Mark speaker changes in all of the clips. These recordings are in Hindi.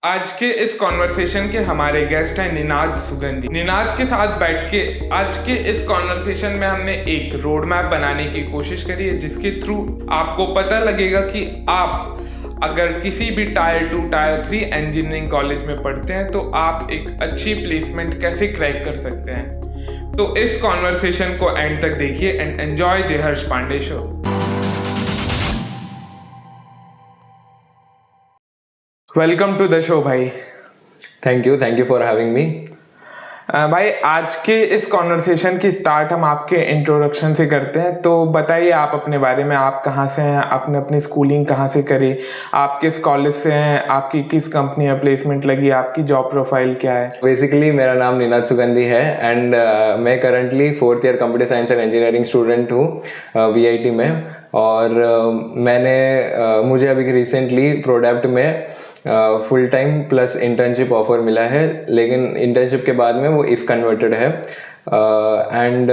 Speaker 1: आज के इस कॉन्वर्सेशन के हमारे गेस्ट हैं निनाद सुगंधी। निनाद के साथ बैठ के आज के इस कॉन्वर्सेशन में हमने एक रोड मैप बनाने की कोशिश करी है, जिसके थ्रू आपको पता लगेगा कि आप अगर किसी भी टायर 2 टायर 3 इंजीनियरिंग कॉलेज में पढ़ते हैं तो आप एक अच्छी प्लेसमेंट कैसे क्रैक कर सकते हैं। तो इस कॉन्वर्सेशन को एंड तक देखिए and enjoy the Harsh Pandey show. Welcome to the show भाई।
Speaker 2: Thank you for having me.
Speaker 1: भाई आज के इस कॉन्वर्सेशन की स्टार्ट हम आपके इंट्रोडक्शन से करते हैं। तो बताइए आप अपने बारे में, आप कहाँ से हैं, आपने अपनी स्कूलिंग कहाँ से करी, आप किस कॉलेज से हैं, आपकी किस कंपनी में प्लेसमेंट लगी, आपकी जॉब प्रोफाइल क्या है।
Speaker 2: बेसिकली मेरा नाम निनाद सुगंधी है एंड मैं currently 4th year computer science and engineering student हूँ VIT में। और मुझे अभी रिसेंटली प्रोडक्ट में full time plus internship offer मिला है, लेकिन इंटर्नशिप के बाद में वो इफ़ कन्वर्टेड है। And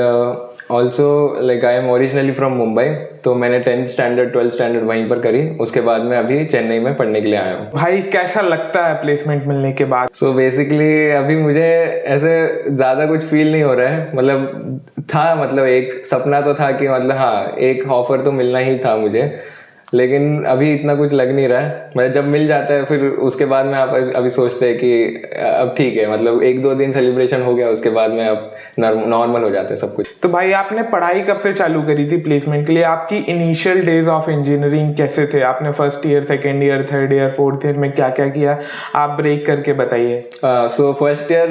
Speaker 2: also like I am originally from Mumbai, तो मैंने 10th स्टैंडर्ड 12th स्टैंडर्ड वहीं पर करी। उसके बाद में अभी चेन्नई में पढ़ने के लिए आया हूँ।
Speaker 1: भाई कैसा लगता है प्लेसमेंट मिलने के बाद?
Speaker 2: सो बेसिकली अभी मुझे ऐसे ज़्यादा कुछ फील नहीं हो रहा है। मतलब एक सपना तो था कि मतलब हाँ एक ऑफर तो मिलना ही था मुझे, लेकिन अभी इतना कुछ लग नहीं रहा है। मतलब जब मिल जाता है फिर उसके बाद में आप अभी सोचते हैं कि अब ठीक है, मतलब 1-2 दिन सेलिब्रेशन हो गया, उसके बाद में अब नॉर्मल हो जाता है सब कुछ।
Speaker 1: तो भाई आपने पढ़ाई कब से चालू करी थी प्लेसमेंट के लिए? आपकी इनिशियल डेज ऑफ इंजीनियरिंग कैसे थे? आपने first year, second year, third year, fourth year में क्या क्या किया, आप ब्रेक करके बताइए।
Speaker 2: सो फर्स्ट ईयर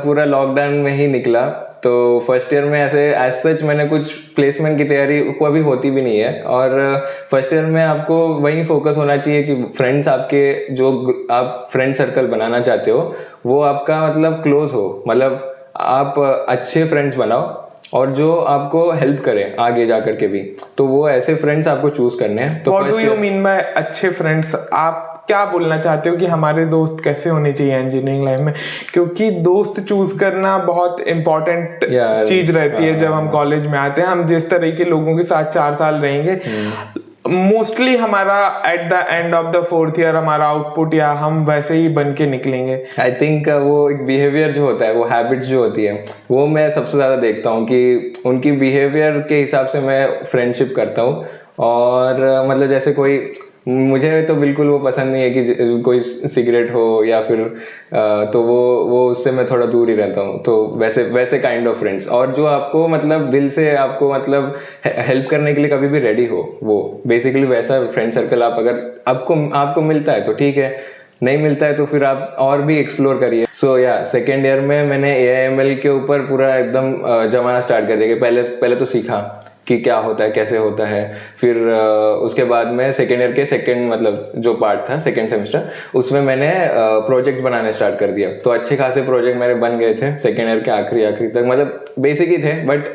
Speaker 2: पूरा लॉकडाउन में ही निकला। तो फर्स्ट ईयर में ऐसे एज सच मैंने कुछ प्लेसमेंट की तैयारी को अभी होती भी नहीं है। और फर्स्ट ईयर में आपको वही फोकस होना चाहिए कि फ्रेंड्स आपके जो आप फ्रेंड सर्कल बनाना चाहते हो वो आपका मतलब क्लोज हो, मतलब आप अच्छे फ्रेंड्स बनाओ और जो आपको हेल्प करें आगे जा कर के भी, तो वो ऐसे फ्रेंड्स आपको चूज करने हैं। तो
Speaker 1: what do you mean by अच्छे फ्रेंड्स? आप क्या बोलना चाहते हो कि हमारे दोस्त कैसे होने चाहिए इंजीनियरिंग लाइफ में? क्योंकि दोस्त चूज करना बहुत इंपॉर्टेंट चीज रहती है। जब हम कॉलेज में आते हैं, हम जिस तरह के लोगों के साथ 4 साल रहेंगे, मोस्टली हमारा at the end of the 4th year हमारा आउटपुट या हम वैसे ही बन के निकलेंगे।
Speaker 2: आई थिंक वो एक बिहेवियर जो होता है, वो हैबिट्स जो होती है, वो मैं सबसे ज़्यादा देखता हूँ कि उनकी बिहेवियर के हिसाब से मैं फ्रेंडशिप करता हूँ। और मतलब जैसे कोई, मुझे तो बिल्कुल वो पसंद नहीं है कि कोई सिगरेट हो या फिर तो वो उससे मैं थोड़ा दूर ही रहता हूँ। तो वैसे काइंड ऑफ फ्रेंड्स, और जो आपको मतलब दिल से आपको मतलब हेल्प करने के लिए कभी भी रेडी हो, वो बेसिकली वैसा फ्रेंड सर्कल आप अगर आपको मिलता है तो ठीक है, नहीं मिलता है तो फिर आप और भी एक्सप्लोर करिए। सो या सेकेंड ईयर में मैंने AI/ML के ऊपर पूरा एकदम जमाना स्टार्ट कर दिया। पहले तो सीखा कि क्या होता है, कैसे होता है। फिर उसके बाद में सेकेंड ईयर के सेकेंड मतलब जो पार्ट था सेकेंड सेमेस्टर, उसमें मैंने प्रोजेक्ट्स बनाने स्टार्ट कर दिया। तो अच्छे खासे प्रोजेक्ट मेरे बन गए थे सेकेंड ईयर के आखिरी तक। मतलब बेसिक ही थे बट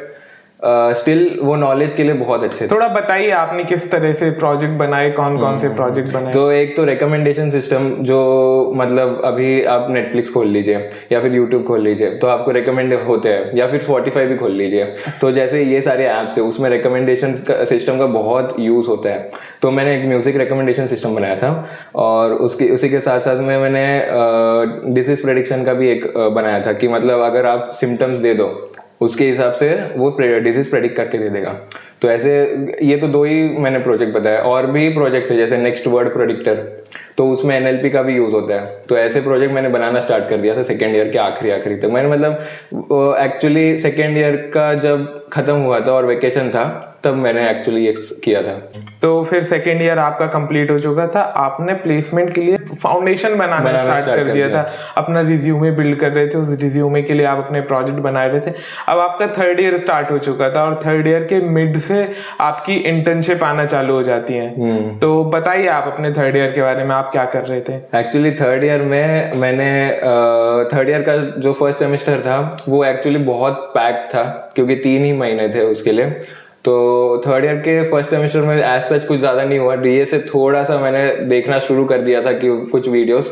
Speaker 2: स्टिल वो नॉलेज के लिए बहुत अच्छे थे।
Speaker 1: थोड़ा बताइए आपने किस तरह से प्रोजेक्ट बनाए, कौन से प्रोजेक्ट बनाए?
Speaker 2: तो एक तो रिकमेंडेशन सिस्टम, जो मतलब अभी आप नेटफ्लिक्स खोल लीजिए या फिर यूट्यूब खोल लीजिए तो आपको रिकमेंड होते हैं, या फिर स्पॉटिफाई भी खोल लीजिए। तो जैसे ये सारे ऐप्स है, उसमें रिकमेंडेशन सिस्टम का बहुत यूज़ होता है। तो मैंने एक म्यूजिक रिकमेंडेशन सिस्टम बनाया था, और उसी के साथ साथ में मैंने डिसीज प्रेडिक्शन का भी एक बनाया था कि मतलब अगर आप सिम्टम्स दे दो उसके हिसाब से वो डिजीज प्रेडिक्ट करके दे देगा। तो ऐसे ये तो 2 ही मैंने प्रोजेक्ट बताया, और भी प्रोजेक्ट थे जैसे नेक्स्ट वर्ड प्रेडिक्टर, तो उसमें NLP का भी यूज़ होता है। तो ऐसे प्रोजेक्ट मैंने बनाना स्टार्ट कर दिया था सेकेंड ईयर के आखिरी तक। मैंने मतलब एक्चुअली सेकेंड ईयर का जब खत्म हुआ था और वेकेशन था, तब मैंने एक्चुअली ये किया था।
Speaker 1: तो फिर सेकेंड ईयर आपका कंप्लीट हो चुका था, आपने प्लेसमेंट के लिए फाउंडेशन बनाना स्टार्ट कर दिया था, अपना रिज्यूमे बिल्ड कर रहे थे, उस रिज्यूमे के लिए आप अपने प्रोजेक्ट बना रहे थे। अब आपका थर्ड ईयर स्टार्ट हो चुका था और थर्ड ईयर के मिड से आपकी इंटर्नशिप आना चालू हो जाती है। तो बताइए आप अपने थर्ड ईयर के बारे में, आप क्या कर रहे थे?
Speaker 2: एक्चुअली थर्ड ईयर में मैंने थर्ड ईयर का जो फर्स्ट सेमेस्टर था वो एक्चुअली बहुत पैक्ड था, क्योंकि 3 ही महीने थे उसके लिए। तो थर्ड ईयर के फर्स्ट सेमेस्टर में एज सच कुछ ज़्यादा नहीं हुआ। DA से थोड़ा सा मैंने देखना शुरू कर दिया था कि कुछ वीडियोस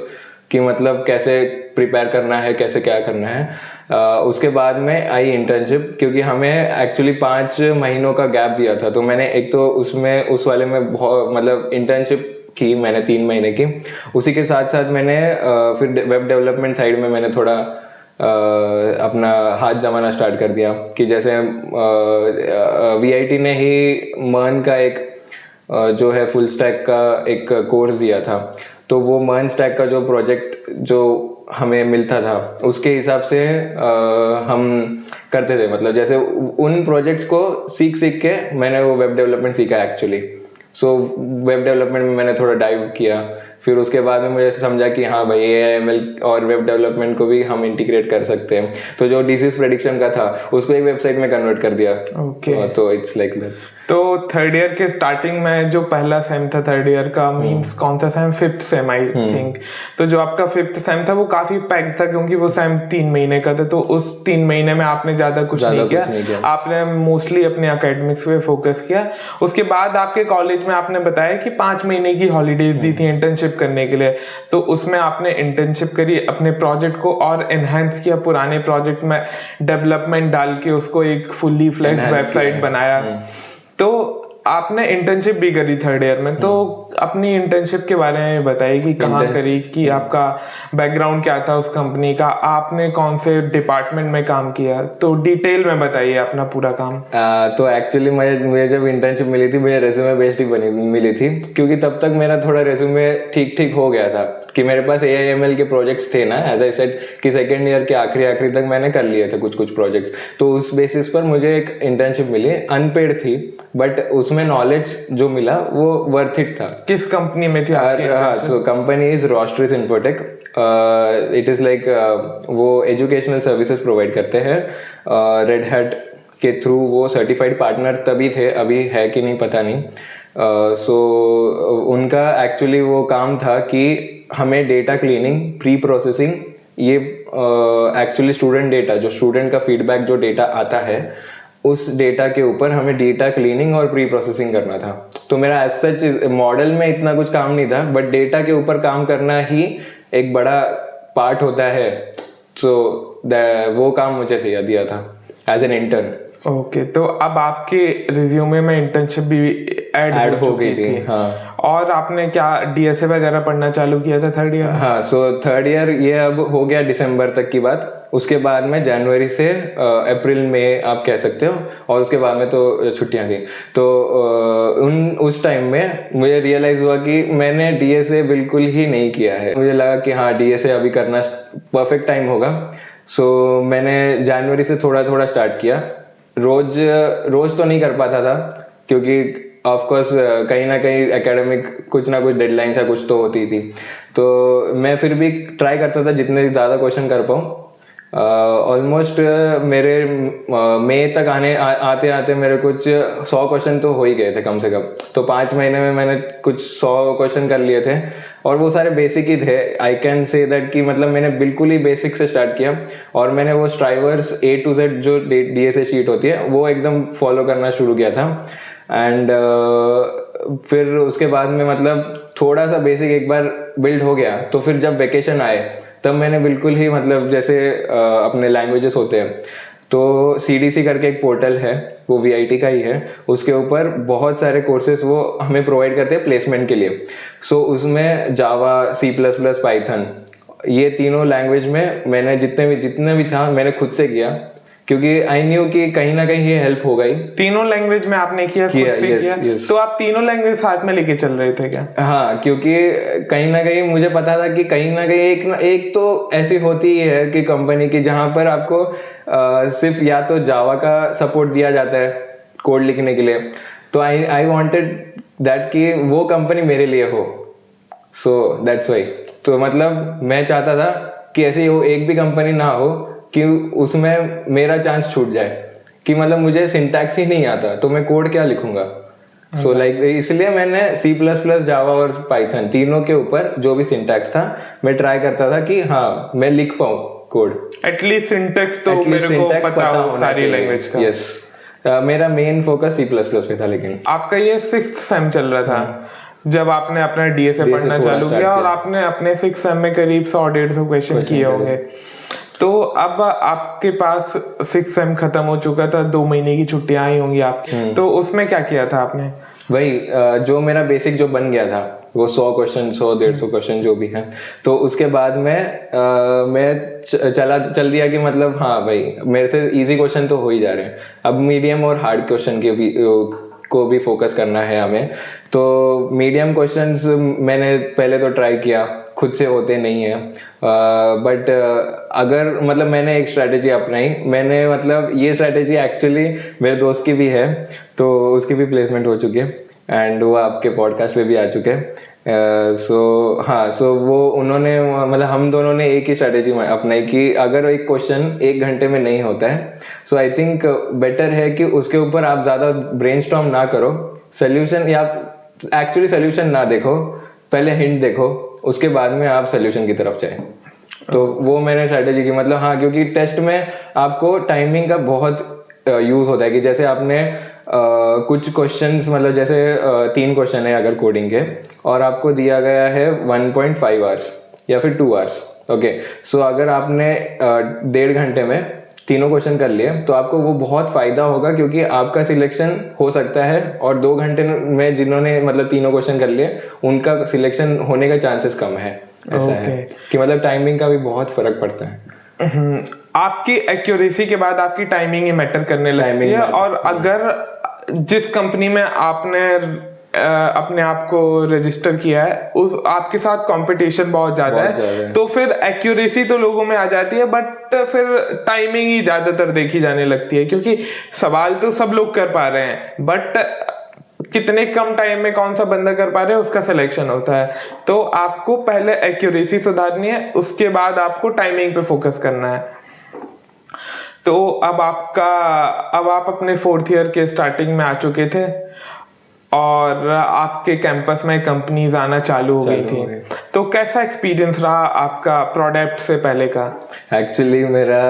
Speaker 2: कि मतलब कैसे प्रिपेयर करना है, कैसे क्या करना है। उसके बाद में आई इंटर्नशिप, क्योंकि हमें एक्चुअली 5 महीनों का गैप दिया था। तो मैंने एक तो उसमें उस वाले में बहुत मतलब इंटर्नशिप की मैंने 3 महीने की। उसी के साथ साथ मैंने फिर वेब डेवलपमेंट साइड में मैंने थोड़ा अपना हाथ जमाना स्टार्ट कर दिया कि जैसे VIT ने ही मर्न का एक जो है फुल स्टैक का एक कोर्स दिया था, तो वो मर्न स्टैक का जो प्रोजेक्ट जो हमें मिलता था उसके हिसाब से हम करते थे। मतलब जैसे उन प्रोजेक्ट्स को सीख के मैंने वो वेब डेवलपमेंट सीखा एक्चुअली। सो वेब डेवलपमेंट में मैंने थोड़ा डाइव किया, फिर उसके बाद में मुझे समझा कि हाँ भाई AIML और वेब डेवलपमेंट को भी हम इंटीग्रेट कर सकते हैं, तो जो डिसीज प्रेडिक्शन का था उसको एक वेबसाइट में कन्वर्ट कर दिया।
Speaker 1: ओके
Speaker 2: तो इट्स लाइक दैट।
Speaker 1: तो थर्ड ईयर के स्टार्टिंग में जो पहला सेम था थर्ड ईयर का, मींस कौन सा same, 5th same I think. तो जो आपका 5th सेम था वो काफी पैक्ड था क्योंकि वो सेम 3 महीने का था, तो उस 3 महीने में आपने ज्यादा कुछ नहीं किया, आपने मोस्टली अपने एकेडमिक्स पे फोकस किया। उसके बाद आपके कॉलेज में आपने बताया कि 5 महीने की हॉलीडेज दी थी इंटर्नशिप करने के लिए, तो उसमें आपने इंटर्नशिप करी, अपने प्रोजेक्ट को और एनहांस किया, पुराने प्रोजेक्ट में डेवलपमेंट डाल के उसको एक फुल्ली फ्लेज्ड वेबसाइट बनाया। तो आपने इंटर्नशिप भी करी थर्ड ईयर में, तो अपनी इंटर्नशिप के बारे में बताइए कि कहाँ करी, कि आपका बैकग्राउंड क्या था उस कंपनी का, आपने कौन से डिपार्टमेंट में काम किया, तो डिटेल में बताइए अपना पूरा काम।
Speaker 2: तो एक्चुअली मुझे जब इंटर्नशिप मिली थी मुझे रेज्यूमे बेस्ड ही मिली थी, क्योंकि तब तक मेरा थोड़ा रेज्यूमे ठीक हो गया था कि मेरे पास AIML के प्रोजेक्ट्स थे ना, एज आई सेड कि सेकेंड ईयर के आखिरी तक मैंने कर लिए थे कुछ प्रोजेक्ट्स, तो उस बेसिस पर मुझे एक इंटर्नशिप मिली, अनपेड थी, बट उसमें नॉलेज जो मिला वो वर्थ इट था।
Speaker 1: किस कंपनी में थी?
Speaker 2: हाँ, सो कंपनी इज रोस्ट्रिस इन्फोटेक। इट इज़ लाइक वो एजुकेशनल सर्विसेज प्रोवाइड करते हैं, रेड हैट के थ्रू वो सर्टिफाइड पार्टनर तभी थे, अभी है कि नहीं पता नहीं। सो उनका एक्चुअली वो काम था कि हमें डेटा क्लीनिंग, प्री प्रोसेसिंग, ये एक्चुअली स्टूडेंट डेटा, जो स्टूडेंट का फीडबैक जो डेटा आता है उस डेटा के ऊपर हमें डेटा क्लीनिंग और प्री प्रोसेसिंग करना था। तो मेरा एज सच मॉडल में इतना कुछ काम नहीं था, बट डेटा के ऊपर काम करना ही एक बड़ा पार्ट होता है, तो वो काम मुझे दिया था एज एन इंटर्न।
Speaker 1: ओके, तो अब आपके रिज्यूमे में इंटर्नशिप भी ऐड हो गई थी।
Speaker 2: हाँ।
Speaker 1: और आपने क्या DSA वगैरह पढ़ना चालू किया था थर्ड ईयर?
Speaker 2: हाँ, सो थर्ड ईयर ये अब हो गया दिसंबर तक की बात। उसके बाद में जनवरी से अप्रैल में आप कह सकते हो, और उसके बाद में तो छुट्टियां थी। तो उस टाइम में मुझे रियलाइज हुआ कि मैंने DSA बिल्कुल ही नहीं किया है। मुझे लगा कि हाँ DSA अभी करना परफेक्ट टाइम होगा। सो मैंने जनवरी से थोड़ा स्टार्ट किया। रोज तो नहीं कर पाता था क्योंकि ऑफ कोर्स कहीं ना कहीं एकेडमिक कुछ ना कुछ डेडलाइंस या कुछ तो होती थी, तो मैं फिर भी ट्राई करता था जितने ज़्यादा क्वेश्चन कर पाऊँ। ऑलमोस्ट मेरे मई तक आते आते मेरे कुछ 100 क्वेश्चन तो हो ही गए थे कम से कम। तो 5 महीने में मैंने कुछ 100 क्वेश्चन कर लिए थे, और वो सारे बेसिक ही थे। आई कैन से दैट कि मतलब मैंने बिल्कुल ही बेसिक से स्टार्ट किया, और मैंने वो स्ट्राइवर्स A to Z जो DSA शीट होती है वो एकदम फॉलो करना शुरू किया था। एंड फिर उसके बाद में मतलब थोड़ा सा बेसिक एक बार बिल्ड हो गया, तो फिर जब वेकेशन आए तब मैंने बिल्कुल ही मतलब जैसे अपने लैंग्वेजेस होते हैं, तो CDC करके एक पोर्टल है, वो VIT का ही है, उसके ऊपर बहुत सारे कोर्सेज वो हमें प्रोवाइड करते हैं प्लेसमेंट के लिए। सो उसमें जावा, C++, पाइथन, ये तीनों लैंग्वेज में मैंने जितने भी था मैंने खुद से किया, क्योंकि आई न्यू कि कहीं ना कहीं ये हेल्प होगा ही।
Speaker 1: तीनों लैंग्वेज में आपने किया, खुद से किया?
Speaker 2: yes.
Speaker 1: तो आप तीनों लैंग्वेज साथ में लेके चल रहे थे क्या?
Speaker 2: हाँ, क्योंकि कहीं ना कहीं मुझे पता था कि कहीं ना कहीं एक तो ऐसी होती ही है कि कंपनी की जहाँ पर आपको सिर्फ या तो जावा का सपोर्ट दिया जाता है कोड लिखने के लिए, तो आई वांटेड दैट कि वो कंपनी मेरे लिए हो। So that's why. तो मतलब मैं चाहता था कि ऐसी वो एक भी कंपनी ना हो कि उसमें मेरा चांस छूट जाए, कि मतलब मुझे सिंटैक्स ही नहीं आता तो मैं कोड क्या लिखूंगा। सो लाइक इसलिए मैंने C++, जावा और पाइथन तीनों के ऊपर जो भी सिंटैक्स था मैं ट्राई करता था कि हाँ मैं लिख पाऊँ कोड।
Speaker 1: एटलीस्ट सिंटैक्स तो मेरे को पता हो सारी लैंग्वेज का।
Speaker 2: यस, मेरा मेन फोकस C++ पे था। लेकिन आपका
Speaker 1: ये 6th सेम चल रहा था जब आपने अपना DSA पढ़ना चालू किया, और आपने अपने 6th सेम में करीब 100-150 क्वेश्चन किए होंगे। तो अब आपके पास 6th सेम खत्म हो चुका था, 2 महीने की छुट्टियां आई होंगी आपकी, तो उसमें क्या किया था आपने?
Speaker 2: वही जो मेरा बेसिक जो बन गया था वो 100 क्वेश्चन 100-150 क्वेश्चन जो भी है। तो उसके बाद मैं चल दिया कि मतलब हाँ भाई मेरे से इजी क्वेश्चन तो हो ही जा रहे हैं, अब मीडियम और हार्ड क्वेश्चन को भी फोकस करना है हमें। तो मीडियम क्वेश्चंस मैंने पहले तो ट्राई किया, खुद से होते नहीं हैं, बट अगर मतलब मैंने एक स्ट्रैटेजी अपनाई, मैंने मतलब ये स्ट्रैटेजी एक्चुअली मेरे दोस्त की भी है, तो उसकी भी प्लेसमेंट हो चुकी है एंड वो आपके पॉडकास्ट पे भी आ चुके हैं। सो वो उन्होंने मतलब हम दोनों ने एक ही स्ट्रैटेजी अपनाई कि अगर एक क्वेश्चन 1 घंटे में नहीं होता है, सो आई थिंक बेटर है कि उसके ऊपर आप ज़्यादा ब्रेनस्टॉर्म ना करो, सोल्यूशन या एक्चुअली सोल्यूशन ना देखो, पहले हिंट देखो, उसके बाद में आप सोल्यूशन की तरफ जाएं। तो वो मैंने स्ट्रैटेजी की, मतलब हाँ, क्योंकि टेस्ट में आपको टाइमिंग का बहुत यूज़ होता है कि जैसे आपने कुछ क्वेश्चंस मतलब जैसे 3 क्वेश्चन है अगर कोडिंग के और आपको दिया गया है 1.5 आवर्स या फिर 2 आवर्स, ओके। सो अगर आपने 1.5 घंटे में तीनों क्वेश्चन कर लिए तो आपको वो बहुत फ़ायदा होगा, क्योंकि आपका सिलेक्शन हो सकता है, और 2 घंटे में जिन्होंने मतलब तीनों क्वेश्चन कर लिए उनका सिलेक्शन होने का चांसेस कम है। ऐसा है कि मतलब टाइमिंग का भी बहुत फ़र्क पड़ता है।
Speaker 1: आपकी एक्यूरेसी के बाद आपकी टाइमिंग ही मैटर करने लगती है, और अगर जिस कंपनी में आपने अपने आप को रजिस्टर किया है उस आपके साथ कंपटीशन बहुत ज्यादा है, तो फिर एक्यूरेसी तो लोगों में आ जाती है, बट फिर टाइमिंग ही ज्यादातर देखी जाने लगती है, क्योंकि सवाल तो सब लोग कर पा रहे हैं, बट कितने कम टाइम में कौन सा बंदा कर पा रहे हैं उसका सिलेक्शन होता है। तो आपको पहले एक्यूरेसी सुधारनी है, उसके बाद आपको टाइमिंग पे फोकस करना है। तो अब आप अपने 4th ईयर के स्टार्टिंग में आ चुके थे और आपके कैंपस में कंपनीज आना चालू हो गई थी, तो कैसा एक्सपीरियंस रहा आपका प्रोडक्ट से पहले का?
Speaker 2: एक्चुअली मेरा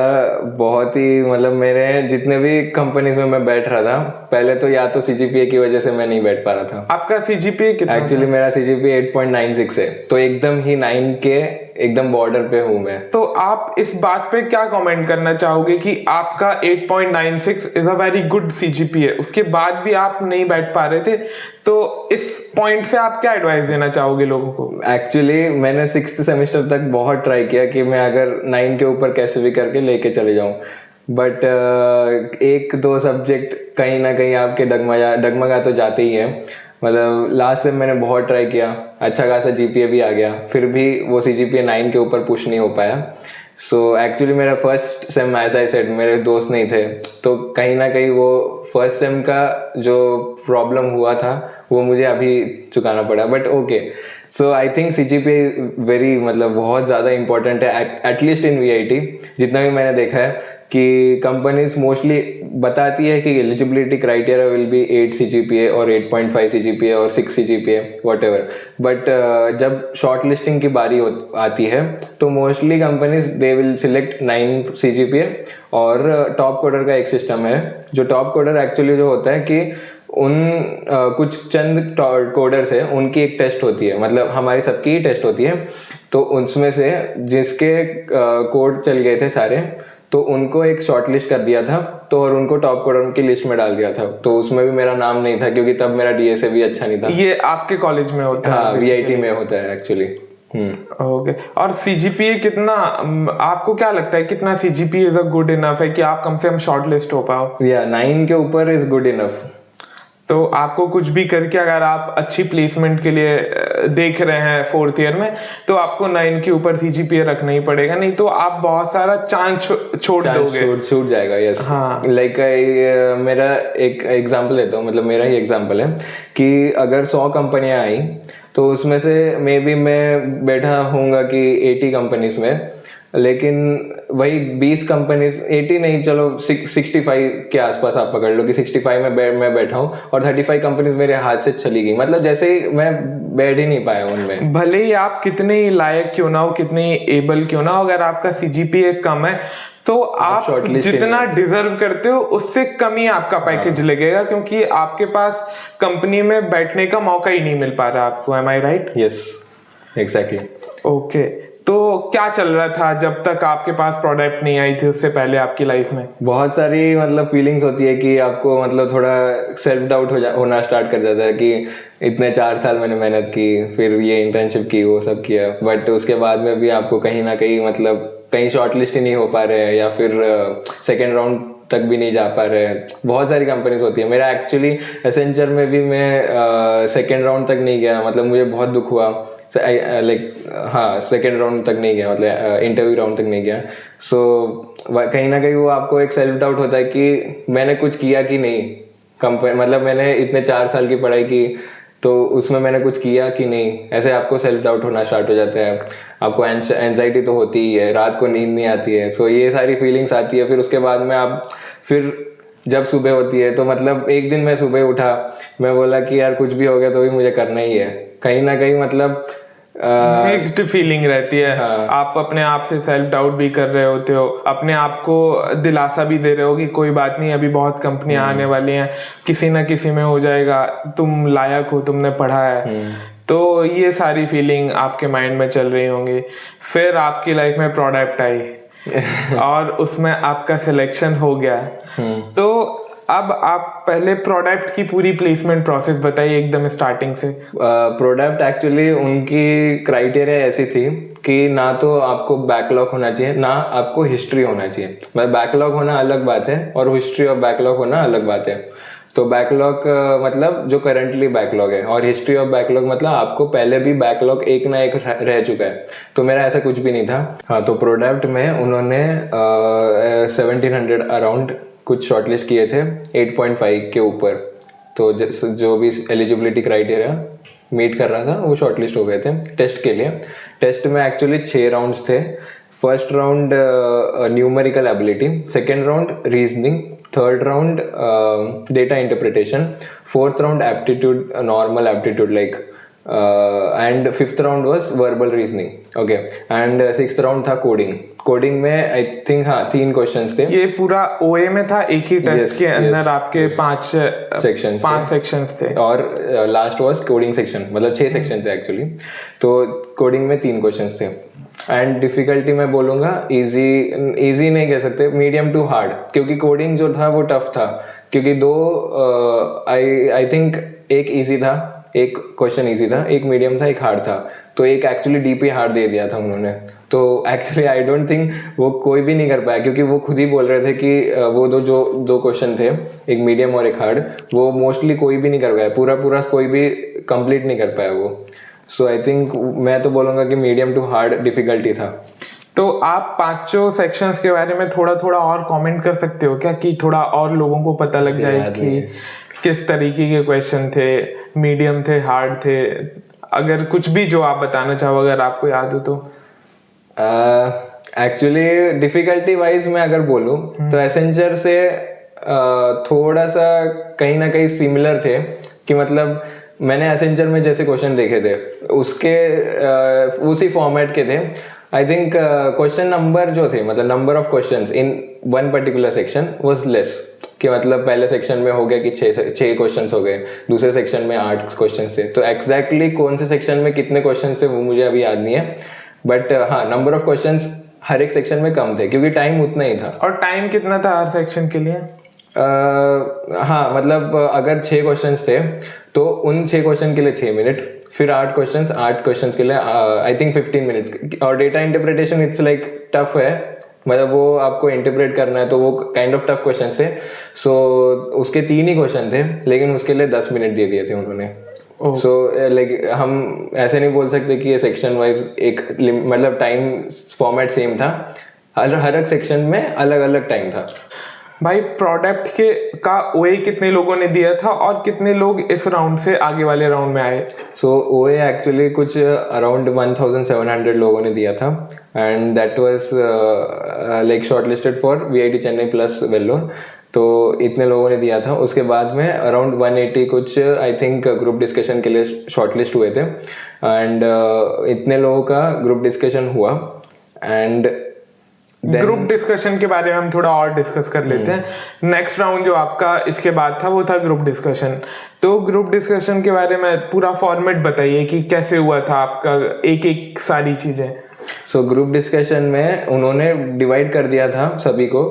Speaker 2: बहुत ही मतलब मेरे जितने भी कंपनीज में मैं बैठ रहा था, पहले तो या तो सीजीपीए की वजह से मैं नहीं बैठ पा रहा था।
Speaker 1: आपका सीजीपीए कितना?
Speaker 2: एक्चुअली मेरा सीजीपीए 8.96 है, तो एकदम ही 9 के एकदम बॉर्डर पे हूँ मैं।
Speaker 1: तो आप इस बात पे क्या कमेंट करना चाहोगे कि आपका 8.96 is a very good CGPA, उसके बाद भी आप नहीं बैठ पा रहे थे, तो इस पॉइंट से आप क्या एडवाइस देना चाहोगे लोगों को?
Speaker 2: एक्चुअली मैंने 6th सेमेस्टर तक बहुत ट्राई किया कि मैं अगर 9 के ऊपर कैसे भी करके लेके चले जाऊँ, बट 1-2 सब्जेक्ट कहीं ना कहीं आपके डगमगा तो जाते ही है। मतलब लास्ट सेम मैंने बहुत ट्राई किया, अच्छा खासा जीपीए भी आ गया, फिर भी वो सीजीपीए 9 के ऊपर पुश नहीं हो पाया। सो एक्चुअली मेरा first same as I said मेरे दोस्त नहीं थे, तो कहीं ना कहीं वो फर्स्ट सेम का जो प्रॉब्लम हुआ था वो मुझे अभी चुकाना पड़ा, but okay. So I think CGPA very मतलब बहुत ज़्यादा इंपॉर्टेंट है, एटलीस्ट इन वीआईटी। जितना भी मैंने देखा है कि कंपनीज मोस्टली बताती है कि eligibility criteria will be 8 CGPA और 8.5 सीजीपीए और 6 सीजीपीए व्हाटएवर, बट जब शॉर्ट लिस्टिंग की बारी आती है तो mostly companies they will select 9 CGPA. और टॉप कोडर का एक सिस्टम है, जो टॉप कोडर एक्चुअली जो होता है कि कुछ चंद कोडर्स है, उनकी एक टेस्ट होती है, मतलब हमारी सबकी ही टेस्ट होती है, तो उसमें से जिसके कोड चल गए थे सारे, तो उनको एक शॉर्ट लिस्ट कर दिया था, तो और उनको टॉप कोडर की लिस्ट में डाल दिया था। तो उसमें भी मेरा नाम नहीं था, क्योंकि तब मेरा डीएसए भी अच्छा नहीं था।
Speaker 1: ये आपके कॉलेज में होता है?
Speaker 2: हाँ, वीआईटी में होता है एक्चुअली।
Speaker 1: ओके। और सीजीपीए कितना, आपको क्या लगता है कितना CGPA is a good enough है कि आप कम से कम शॉर्ट लिस्ट हो पाओ?
Speaker 2: 9 के ऊपर इज गुड इनफ।
Speaker 1: तो आपको कुछ भी करके अगर आप अच्छी प्लेसमेंट के लिए देख रहे हैं 4th ईयर में, तो आपको 9 के ऊपर सीजीपीए रखना ही पड़ेगा, नहीं तो आप बहुत सारा चांस छोड़ दोगे,
Speaker 2: छूट जाएगा। यस, लाइक मेरा एक एग्जांपल लेता हूँ, मतलब मेरा ही एग्जांपल है कि अगर 100 कंपनियां आई तो उसमें से मे बी मैं बैठा होऊंगा कि 80 कंपनीज में, लेकिन वही 20 कंपनीज, 80 नहीं, चलो 65 के आसपास आप पकड़ लो कि 65 में मैं बैठा हूँ और 35 कंपनीज मेरे हाथ से चली गई, मतलब जैसे ही मैं बैठ ही नहीं पाया उनमें।
Speaker 1: भले ही आप कितने ही लायक क्यों ना हो, कितने ही एबल क्यों ना हो, अगर आपका सीजीपीए कम है तो आप जितना डिजर्व करते हो उससे कम ही आपका पैकेज लगेगा, क्योंकि आपके पास कंपनी में बैठने का मौका ही नहीं मिल पा रहा आपको। एम आई राइट?
Speaker 2: Yes, exactly.
Speaker 1: ओके। तो क्या चल रहा था जब तक आपके पास प्रोडक्ट नहीं आई थी, उससे पहले आपकी लाइफ में?
Speaker 2: बहुत सारी मतलब फीलिंग्स होती है कि आपको मतलब थोड़ा सेल्फ डाउट होना स्टार्ट कर जाता है कि इतने 4 साल मैंने मेहनत की, फिर ये इंटर्नशिप की, वो सब किया, बट उसके बाद में भी आपको कहीं ना कहीं मतलब कहीं शॉर्टलिस्ट ही नहीं हो पा रहे हैं या फिर सेकेंड राउंड तक भी नहीं जा पा रहे हैं। बहुत सारी कंपनीज होती है। मेरा एक्चुअली एसेंचर में भी मैं सेकेंड राउंड तक नहीं गया, मतलब मुझे बहुत दुख हुआ, हाँ सेकेंड राउंड तक नहीं गया, मतलब इंटरव्यू राउंड तक नहीं गया। सो कहीं ना कहीं वो आपको एक सेल्फ डाउट होता है कि मैंने कुछ किया कि नहीं, मतलब मैंने इतने 4 साल की पढ़ाई की तो उसमें मैंने कुछ किया कि नहीं, ऐसे आपको सेल्फ डाउट होना स्टार्ट हो जाता है। आपको एंजाइटी तो होती ही है, रात को नींद नहीं आती है, सो ये सारी फीलिंग्स आती है। फिर उसके बाद में आप फिर जब सुबह होती है तो मतलब एक दिन मैं सुबह उठा, मैं बोला कि यार कुछ भी हो गया तो भी मुझे करना ही है। कहीं ना कहीं मतलब
Speaker 1: मिक्स्ड फीलिंग रहती है।
Speaker 2: हाँ।
Speaker 1: आप अपने आप से सेल्फ डाउट भी कर रहे होते हो, अपने आप को दिलासा भी दे रहे हो कि कोई बात नहीं, अभी बहुत कंपनियां आने वाली हैं, किसी ना किसी में हो जाएगा, तुम लायक हो, तुमने पढ़ा है। तो ये सारी फीलिंग आपके माइंड में चल रही होंगी। फिर आपकी लाइफ में प्रोडक्ट आई और उसमें आपका सिलेक्शन हो गया। तो अब आप पहले प्रोडक्ट की पूरी प्लेसमेंट प्रोसेस बताइए एकदम स्टार्टिंग से।
Speaker 2: प्रोडक्ट एक्चुअली उनकी क्राइटेरिया ऐसी थी कि ना तो आपको बैकलॉग होना चाहिए, ना आपको हिस्ट्री होना चाहिए। मतलब बैकलॉग होना अलग बात है और हिस्ट्री ऑफ बैकलॉग होना अलग बात है। तो बैकलॉग मतलब जो करंटली बैकलॉग है, और हिस्ट्री ऑफ बैकलॉग मतलब आपको पहले भी बैकलॉग एक ना एक रह चुका है। तो मेरा ऐसा कुछ भी नहीं था। हाँ, तो प्रोडक्ट में उन्होंने 1700 अराउंड कुछ शॉर्टलिस्ट किए थे 8.5 के ऊपर। तो जो भी एलिजिबिलिटी क्राइटेरिया मीट कर रहा था वो शॉर्टलिस्ट हो गए थे टेस्ट के लिए। टेस्ट में एक्चुअली 6 राउंड्स थे। First round numerical ability, second round reasoning, third round data interpretation, fourth round aptitude, normal aptitude like, and fifth round was verbal reasoning. Okay, and sixth round था कोडिंग। कोडिंग में आई थिंक हाँ 3 क्वेश्चंस थे।
Speaker 1: ये पूरा ओए में था, एक ही टेस्ट के अंदर आपके 5 सेक्शंस थे और
Speaker 2: लास्ट वाज कोडिंग सेक्शन, मतलब 6 सेक्शन थे एक्चुअली। तो कोडिंग में 3 क्वेश्चंस थे। एंड डिफिकल्टी मैं बोलूँगा इजी नहीं कह सकते, मीडियम टू हार्ड, क्योंकि कोडिंग जो था वो टफ था। क्योंकि आई थिंक एक ईजी था, एक क्वेश्चन ईजी था, एक मीडियम था, एक हार्ड था। तो एक एक्चुअली डीपी हार्ड दे दिया था उन्होंने। तो एक्चुअली आई डोंट थिंक वो कोई भी नहीं कर पाया, क्योंकि वो खुद ही बोल रहे थे कि वो दो क्वेश्चन थे, एक मीडियम और एक हार्ड, वो मोस्टली कोई भी नहीं कर पाया, पूरा कोई भी कंप्लीट नहीं कर पाया वो। सो आई थिंक मैं तो बोलूँगा कि मीडियम टू हार्ड डिफिकल्टी था।
Speaker 1: तो आप 5 सेक्शंस के बारे में थोड़ा और कमेंट कर सकते हो क्या, कि थोड़ा और लोगों को पता लग जाए कि किस तरीके के क्वेश्चन थे, मीडियम थे, हार्ड थे? अगर कुछ भी जो आप बताना चाहो, अगर आपको याद हो तो।
Speaker 2: एक्चुअली डिफिकल्टी वाइज मैं अगर बोलूँ तो एसेंचर से थोड़ा सा कहीं ना कहीं सिमिलर थे। कि मतलब मैंने एसेंचर में जैसे क्वेश्चन देखे थे उसके उसी फॉर्मेट के थे। आई थिंक क्वेश्चन नंबर जो थे, मतलब number of questions in one particular section was less. कि मतलब पहले सेक्शन में हो गया कि 6 क्वेश्चंस हो गए, दूसरे सेक्शन में 8 क्वेश्चन थे। तो एग्जैक्टली कौन से सेक्शन में कितने क्वेश्चन थे वो मुझे अभी याद नहीं है, बट हाँ नंबर ऑफ क्वेश्चंस हर एक सेक्शन में कम थे, क्योंकि टाइम उतना ही था।
Speaker 1: और टाइम कितना था हर सेक्शन के लिए?
Speaker 2: हाँ, मतलब अगर 6 क्वेश्चंस थे तो उन 6 क्वेश्चन के लिए 6 मिनट, फिर 8 क्वेश्चंस के लिए आई थिंक 15 मिनट्स। और data interpretation it's like tough है, मतलब वो आपको इंटरप्रेट करना है, तो वो काइंड ऑफ टफ क्वेश्चन थे। सो उसके 3 ही क्वेश्चन थे, लेकिन उसके लिए 10 मिनट दे दिए थे उन्होंने। सो लाइक हम ऐसे नहीं बोल सकते कि ये सेक्शन वाइज एक मतलब टाइम फॉर्मेट सेम था, हर एक सेक्शन में अलग अलग टाइम था।
Speaker 1: भाई प्रोडक्ट का ओए कितने लोगों ने दिया था और कितने लोग इस राउंड से आगे वाले राउंड में आए?
Speaker 2: सो ओए एक्चुअली कुछ अराउंड 1700 लोगों ने दिया था, and that was like shortlisted for VIT Chennai plus Vellore. तो इतने लोगों ने दिया था। उसके बाद में अराउंड 180 कुछ आई थिंक ग्रुप डिस्कशन के लिए शॉर्टलिस्ट हुए थे, एंड इतने लोगों का ग्रुप डिस्कशन हुआ। एंड
Speaker 1: ग्रुप डिस्कशन के बारे में हम थोड़ा और डिस्कस कर लेते हैं। नेक्स्ट राउंड जो आपका इसके बाद था वो था ग्रुप डिस्कशन। तो ग्रुप डिस्कशन के बारे में पूरा फॉर्मेट बताइए कि कैसे हुआ था आपका, एक सारी चीजें।
Speaker 2: सो ग्रुप डिस्कशन में उन्होंने डिवाइड कर दिया था सभी को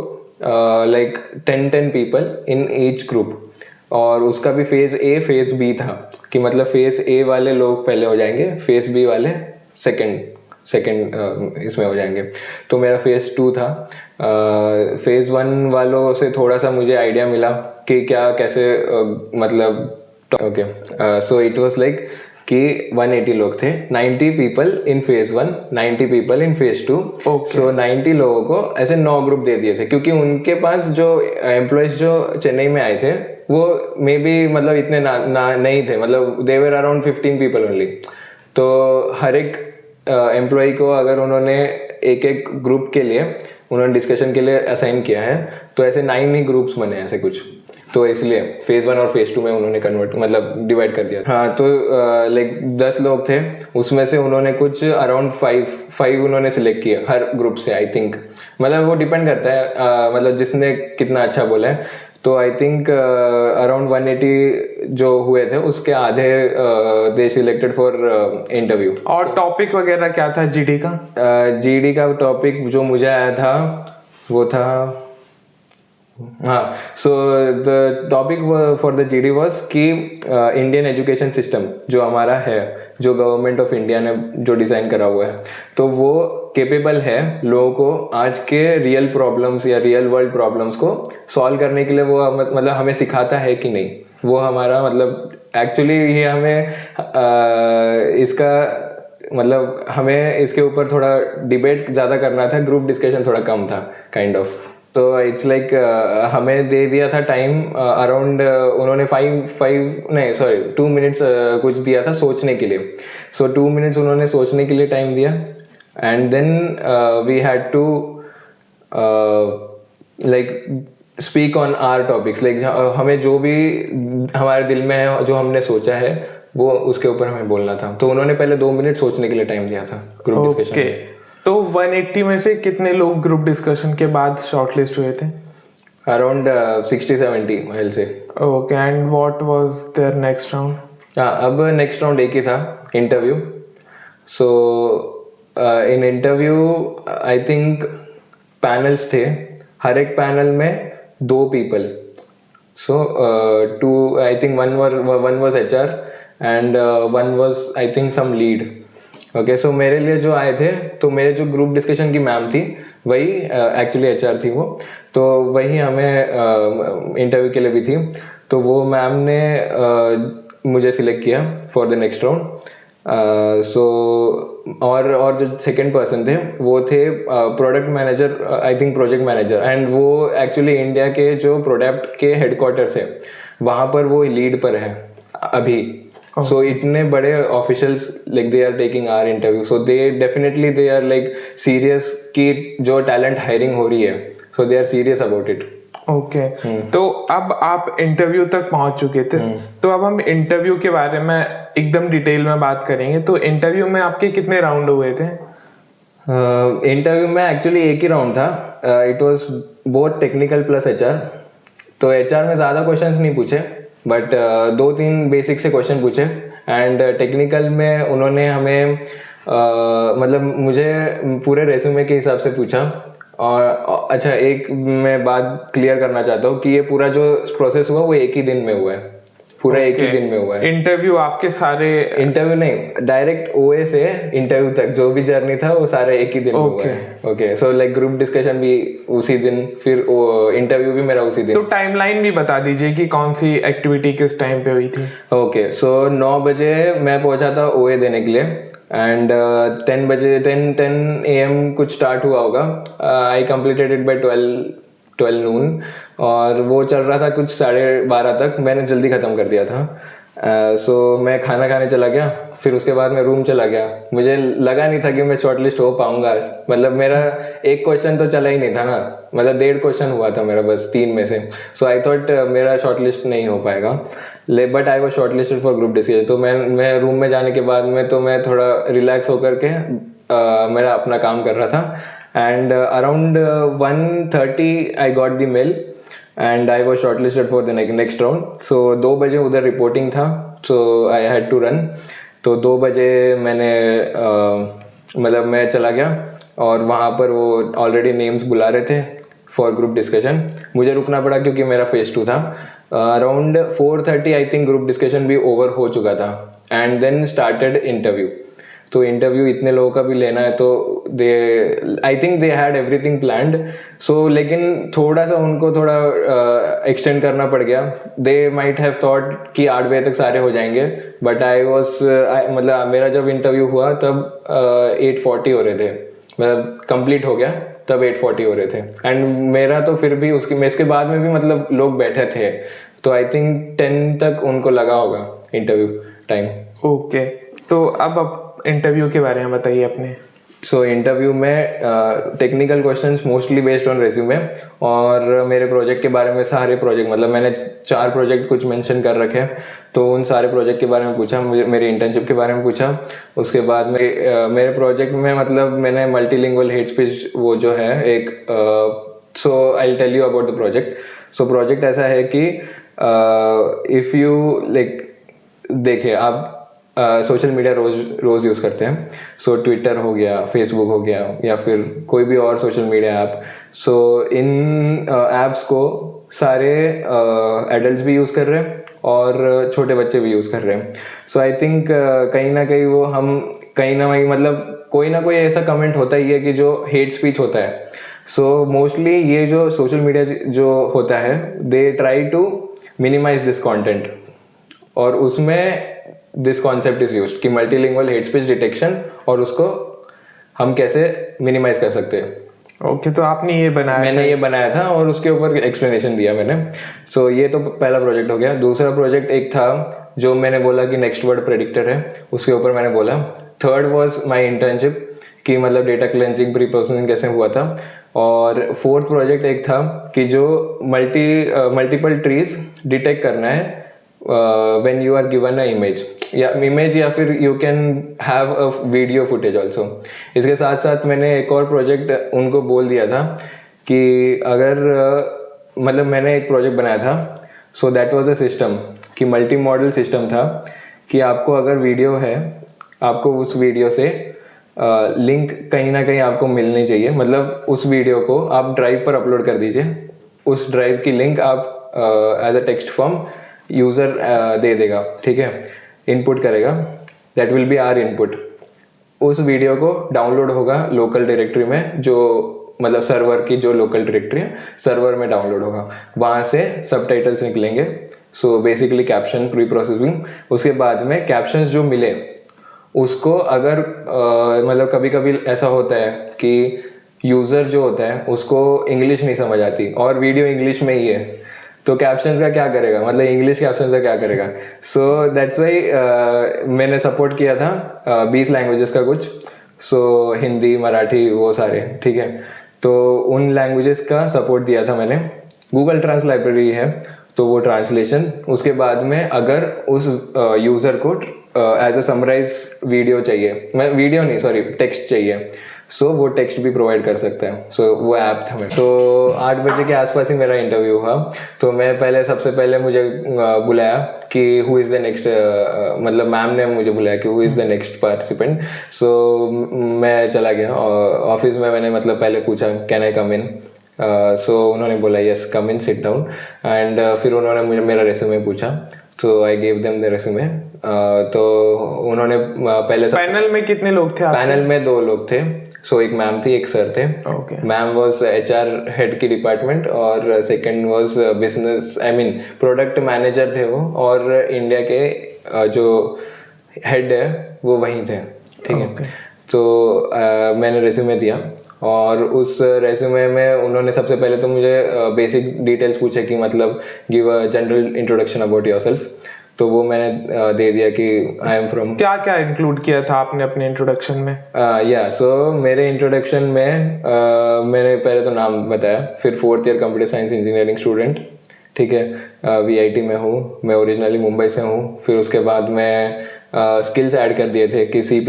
Speaker 2: like 10 people in each group, और उसका भी फेज़ ए फेज़ बी था कि मतलब फेज़ ए वाले लोग पहले हो जाएंगे, फेज़ बी वाले सेकंड इसमें हो जाएंगे। तो मेरा फेज़ 2 था। फेज़ 1 वालों से थोड़ा सा मुझे आइडिया मिला कि क्या कैसे मतलब okay. So it was like कि 180 लोग थे, 90 people in phase 1, 90 people in phase 2। सो 90 लोगों को ऐसे 9 ग्रुप दे दिए थे, क्योंकि उनके पास जो एम्प्लॉयज़ जो चेन्नई में आए थे वो मे बी मतलब इतने नहीं थे, मतलब दे वर अराउंड 15 पीपल ओनली। तो हर एक एम्प्लॉय को अगर उन्होंने एक ग्रुप के लिए उन्होंने डिस्कशन के लिए असाइन किया है, तो ऐसे 9 ही ग्रुप्स बने ऐसे कुछ। तो इसलिए फेज़ 1 और फेज़ 2 में उन्होंने कन्वर्ट मतलब डिवाइड कर दिया। हाँ, तो लाइक 10 लोग थे, उसमें से उन्होंने कुछ अराउंड 5 उन्होंने सिलेक्ट किया हर ग्रुप से, आई थिंक। मतलब वो डिपेंड करता है मतलब जिसने कितना अच्छा बोला है। तो आई थिंक अराउंड 180 जो हुए थे उसके आधे दे सिलेक्टेड फॉर इंटरव्यू।
Speaker 1: और टॉपिक वगैरह क्या था जीडी का?
Speaker 2: जीडी का टॉपिक जो मुझे आया था वो था, हाँ, so the topic for the GD was कि इंडियन एजुकेशन सिस्टम जो हमारा है, जो गवर्नमेंट ऑफ इंडिया ने जो डिज़ाइन करा हुआ है, तो वो केपेबल है लोगों को आज के रियल प्रॉब्लम्स या रियल वर्ल्ड प्रॉब्लम्स को सॉल्व करने के लिए। वो मतलब हमें सिखाता है कि नहीं, वो हमारा मतलब एक्चुअली ये हमें इसका मतलब हमें इसके ऊपर थोड़ा डिबेट ज़्यादा करना था, ग्रुप डिस्कशन थोड़ा कम था काइंड ऑफ। तो इट्स लाइक हमें दे दिया था टाइम अराउंड, उन्होंने 2 मिनट्स कुछ दिया था सोचने के लिए। सो 2 मिनट्स उन्होंने सोचने के लिए टाइम दिया, and then we had to like speak on our topics, like हमें जो भी हमारे दिल में है, जो हमने सोचा है, वो उसके ऊपर हमें बोलना था। तो उन्होंने पहले 2 मिनट सोचने के लिए टाइम दिया था ग्रुप डिस्कशन में।
Speaker 1: तो 180 में से कितने लोग ग्रुप डिस्कशन के बाद शॉर्टलिस्ट हुए थे?
Speaker 2: अराउंड 60-70 माइल से।
Speaker 1: Okay, and what was there next round?
Speaker 2: हाँ, अब नेक्स्ट राउंड एक ही था, interview. So in interview I think panels थे, हर एक पैनल में 2 people. So 2 I think one was HR and one was I think some lead. Okay, so मेरे लिए जो आए थे, तो मेरे जो ग्रुप डिस्कशन की मैम थी वही एक्चुअली HR थी वो, तो वही हमें इंटरव्यू के लिए भी थी। तो वो मैम ने मुझे सिलेक्ट किया फॉर द नेक्स्ट राउंड। सो और जो सेकंड पर्सन थे वो थे product manager, I think project manager, and वो एक्चुअली इंडिया के जो प्रोडक्ट के हेडक्वार्टर्स है वहाँ पर वो लीड पर है अभी। So इतने बड़े officials like they are taking our interview, so they definitely they are like serious कि जो talent hiring हो रही है, so they are serious about it.
Speaker 1: Okay, तो अब आप इंटरव्यू तक पहुंच चुके थे, तो अब हम इंटरव्यू के बारे में एकदम डिटेल में बात करेंगे। तो इंटरव्यू में आपके कितने राउंड हुए थे?
Speaker 2: इंटरव्यू में एक्चुअली एक ही राउंड था, it was both technical plus HR। तो HR में ज़्यादा क्वेश्चंस नहीं पूछे, बट 2-3 बेसिक से क्वेश्चन पूछे, एंड टेक्निकल में उन्होंने हमें मतलब मुझे पूरे रेज्यूमे के हिसाब से पूछा। और अच्छा, एक मैं बात क्लियर करना चाहता हूँ कि ये पूरा जो प्रोसेस हुआ वो एक ही दिन में हुआ है, पूरा एक ही दिन में हुआ है।
Speaker 1: इंटरव्यू आपके सारे
Speaker 2: इंटरव्यू नहीं, डायरेक्ट OA से इंटरव्यू तक जो भी जर्नी था वो सारे एक ही दिन में हुआ है। Okay, so like group discussion भी उसी दिन, फिर इंटरव्यू भी मेरा उसी दिन।
Speaker 1: तो टाइमलाइन भी बता दीजिए कि कौन सी एक्टिविटी किस टाइम पे हुई थी?
Speaker 2: ओके, सो 9 बजे मैं पहुंचा था OA देने के लिए, एंड 10 AM कुछ स्टार्ट हुआ होगा। आई कंप्लीटेड इट बाय 12 नून, और वो चल रहा था कुछ 12:30 तक। मैंने जल्दी ख़त्म कर दिया था। सो मैं खाना खाने चला गया, फिर उसके बाद मैं रूम चला गया। मुझे लगा नहीं था कि मैं शॉर्टलिस्ट हो पाऊंगा, मतलब मेरा एक क्वेश्चन तो चला ही नहीं था ना, मतलब 1.5 क्वेश्चन हुआ था मेरा बस 3 में से। सो आई थॉट मेरा शॉर्टलिस्ट नहीं हो पाएगा, but I was shortlisted for group discussion. तो मैं रूम में जाने के बाद में तो मैं थोड़ा रिलैक्स होकर के मेरा अपना काम कर रहा था, and around 1:30 I got the mail and I was shortlisted for the next round. So 2 बजे उधर रिपोर्टिंग था, so I had to run. तो 2 बजे मैंने मतलब मैं चला गया और वहाँ पर वो ऑलरेडी नेम्स बुला रहे थे फॉर ग्रुप डिस्कशन। मुझे रुकना पड़ा क्योंकि मेरा फेज 2 था। Around 4:30 I think group discussion भी ओवर हो चुका था एंड देन स्टार्टेड इंटरव्यू। तो इंटरव्यू इतने लोगों का भी लेना है तो they I think they had everything planned. So लेकिन थोड़ा सा उनको थोड़ा एक्सटेंड करना पड़ गया। दे माइट हैव थॉट कि 8 बजे तक सारे हो जाएंगे, बट आई वॉज मतलब मेरा जब इंटरव्यू हुआ तब 8:40 हो रहे थे, मतलब कंप्लीट हो गया तब 8:40 हो रहे थे। एंड मेरा तो फिर भी इसके बाद में भी मतलब लोग बैठे थे, तो आई थिंक 10 तक उनको लगा होगा इंटरव्यू टाइम।
Speaker 1: ओके, तो अब इंटरव्यू के बारे में बताइए अपने।
Speaker 2: सो इंटरव्यू में technical questions mostly based on resume, और मेरे प्रोजेक्ट के बारे में सारे प्रोजेक्ट, मतलब मैंने 4 प्रोजेक्ट कुछ मेंशन कर रखे हैं, तो उन सारे प्रोजेक्ट के बारे में पूछा, मुझे मेरी इंटर्नशिप के बारे में पूछा। उसके बाद में मेरे प्रोजेक्ट में मतलब मैंने मल्टीलिंगुअल हेट स्पीच वो जो है एक, so I will tell you about the project. So project ऐसा है कि इफ़ यू लाइक, देखिए आप सोशल मीडिया रोज़ यूज़ करते हैं। सो ट्विटर हो गया, फेसबुक हो गया, या फिर कोई भी और सोशल मीडिया ऐप। सो इन ऐप्स को सारे एडल्ट्स भी यूज़ कर रहे हैं और छोटे बच्चे भी यूज़ कर रहे हैं। सो आई थिंक कहीं ना कहीं वो हम कहीं ना कहीं मतलब कोई ना कोई ऐसा कमेंट होता ही है कि जो हेट स्पीच होता है। सो मोस्टली ये जो सोशल मीडिया जो होता है, they try to minimise this content, और उसमें दिस कॉन्सेप्ट इज यूज्ड कि मल्टीलिंगुअल हेट स्पीच डिटेक्शन, और उसको हम कैसे मिनिमाइज कर सकते हैं।
Speaker 1: ओके, तो आपने ये बनाया?
Speaker 2: मैंने ये बनाया था और उसके ऊपर एक्सप्लेनेशन दिया मैंने। सो ये तो पहला प्रोजेक्ट हो गया। दूसरा प्रोजेक्ट एक था जो मैंने बोला कि नेक्स्ट वर्ड प्रेडिक्टर है, उसके ऊपर मैंने बोला। थर्ड वाज माय इंटर्नशिप कि मतलब डेटा क्लेंजिंग, प्री प्रोसेसिंग कैसे हुआ था। और फोर्थ प्रोजेक्ट एक था कि जो मल्टीपल ट्रीज डिटेक्ट करना है when you are given a image या फिर you can have a video footage also। इसके साथ साथ मैंने एक और प्रोजेक्ट उनको बोल दिया था कि अगर मतलब मैंने एक प्रोजेक्ट बनाया था, so that was a system कि मल्टी मॉडल सिस्टम था कि आपको अगर वीडियो है, आपको उस वीडियो से लिंक कहीं ना कहीं आपको मिलनी चाहिए। मतलब उस वीडियो को आप ड्राइव पर अपलोड कर दीजिए, उस ड्राइव की लिंक आप as a text form user दे देगा, ठीक है, इनपुट करेगा, that will be our input. उस वीडियो को डाउनलोड होगा लोकल डायरेक्टरी में, जो मतलब सर्वर की जो लोकल डायरेक्टरी है, सर्वर में डाउनलोड होगा, वहाँ से सबटाइटल्स निकलेंगे। So basically caption, pre processing. उसके बाद में कैप्शंस जो मिले उसको अगर मतलब कभी कभी ऐसा होता है कि यूज़र जो होता है उसको इंग्लिश नहीं समझ आती और वीडियो इंग्लिश में ही है, तो कैप्शंस का क्या करेगा, मतलब इंग्लिश कैप्शंस का क्या करेगा। सो दैट्स वाई मैंने सपोर्ट किया था 20 लैंग्वेजेस का कुछ, सो हिंदी, मराठी, वो सारे, ठीक है। तो उन लैंग्वेजेस का सपोर्ट दिया था मैंने। गूगल ट्रांस लाइब्रेरी है, तो वो ट्रांसलेशन। उसके बाद में अगर उस यूज़र को एज अ समराइज वीडियो चाहिए, मैं वीडियो नहीं सॉरी टेक्स्ट चाहिए, सो वो टेक्स्ट भी प्रोवाइड कर सकता है। सो वो ऐप था मेरा। सो 8 बजे के आसपास ही मेरा इंटरव्यू हुआ। तो मैं सबसे पहले मुझे बुलाया कि हु इज़ द नेक्स्ट, मतलब मैम ने मुझे बुलाया कि who is the next participant. So मैं चला गया ऑफिस में। मैंने मतलब पहले पूछा कैन आई कम इन, सो उन्होंने बोला yes come in, sit down. And फिर उन्होंने मुझे मेरा रेज्यूमे पूछा, तो I gave them the resume. तो उन्होंने पहले
Speaker 1: पैनल में कितने लोग थे आपके?
Speaker 2: पैनल में 2 लोग थे। सो एक मैम थी, एक सर थे। मैम वाज HR हेड की डिपार्टमेंट, और second was business, I mean product manager थे वो, और इंडिया के जो हेड है वो वहीं थे, ठीक है। तो मैंने रेज्यूमे दिया, और उस रेज्यूमे में उन्होंने सबसे पहले तो मुझे बेसिक डिटेल्स पूछे कि मतलब give a general introduction about yourself. तो वो मैंने दे दिया कि आई एम फ्रॉम।
Speaker 1: क्या क्या इंक्लूड किया था आपने अपने इंट्रोडक्शन में?
Speaker 2: सो मेरे इंट्रोडक्शन में मैंने पहले तो नाम बताया, फिर 4th year computer science engineering student, ठीक है, VIT में हूँ, मैं ओरिजिनली मुंबई से हूँ। फिर उसके बाद मैं स्किल्स ऐड कर दिए थे कि C++,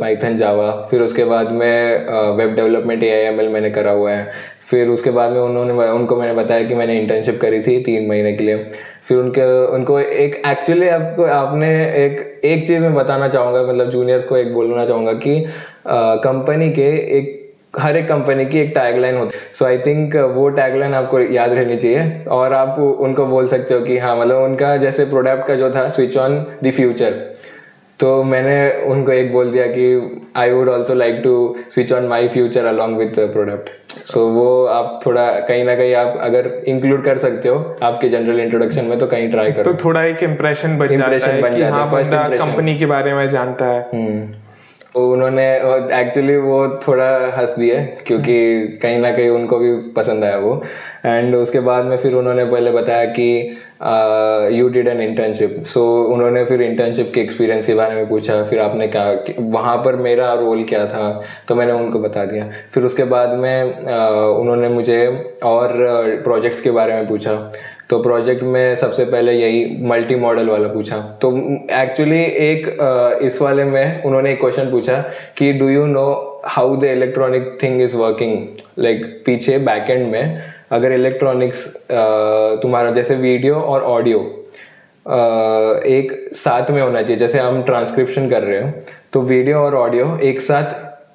Speaker 2: पाइथन, जावा, फिर उसके बाद में वेब डेवलपमेंट AIML मैंने करा हुआ है। फिर उसके बाद में उनको मैंने बताया कि मैंने इंटर्नशिप करी थी 3 महीने के लिए। फिर उनको एक एक्चुअली आपने एक चीज़ मैं बताना चाहूँगा, मतलब जूनियर्स को एक बोलना चाहूँगा कि कंपनी के हर एक कंपनी की एक टैगलाइन होती है। सो आई थिंक वो टैगलाइन आपको याद रहनी चाहिए और आप उनको बोल सकते हो कि हाँ, मतलब उनका जैसे प्रोडक्ट का जो था स्विच ऑन द फ्यूचर, तो मैंने उनको एक बोल दिया कि I would also like to switch on my future along with product. So वो आप थोड़ा कहीं ना कहीं आप अगर इंक्लूड कर सकते हो आपके जनरल इंट्रोडक्शन में, तो कहीं ट्राई करो,
Speaker 1: तो थोड़ा एक इम्प्रेशन बन जाता है कि हाँ, बंदा कंपनी के बारे में जानता है।
Speaker 2: तो उन्होंने एक्चुअली वो थोड़ा हंस दिए क्योंकि कहीं ना कहीं उनको भी पसंद आया वो। एंड उसके बाद में फिर उन्होंने पहले बताया कि यू डिड एन इंटर्नशिप। सो उन्होंने फिर इंटर्नशिप के एक्सपीरियंस के बारे में पूछा, फिर आपने क्या वहाँ पर मेरा रोल क्या था, तो मैंने उनको बता दिया। फिर उसके बाद में उन्होंने मुझे और प्रोजेक्ट्स के बारे में पूछा। तो प्रोजेक्ट में सबसे पहले यही मल्टी मॉडल वाला पूछा। तो एक्चुअली इस वाले में उन्होंने एक क्वेश्चन पूछा कि do you know how the electronic thing is working, like पीछे बैकएंड में अगर इलेक्ट्रॉनिक्स तुम्हारा जैसे वीडियो और ऑडियो एक साथ में होना चाहिए, जैसे हम ट्रांसक्रिप्शन कर रहे हो तो वीडियो और ऑडियो एक साथ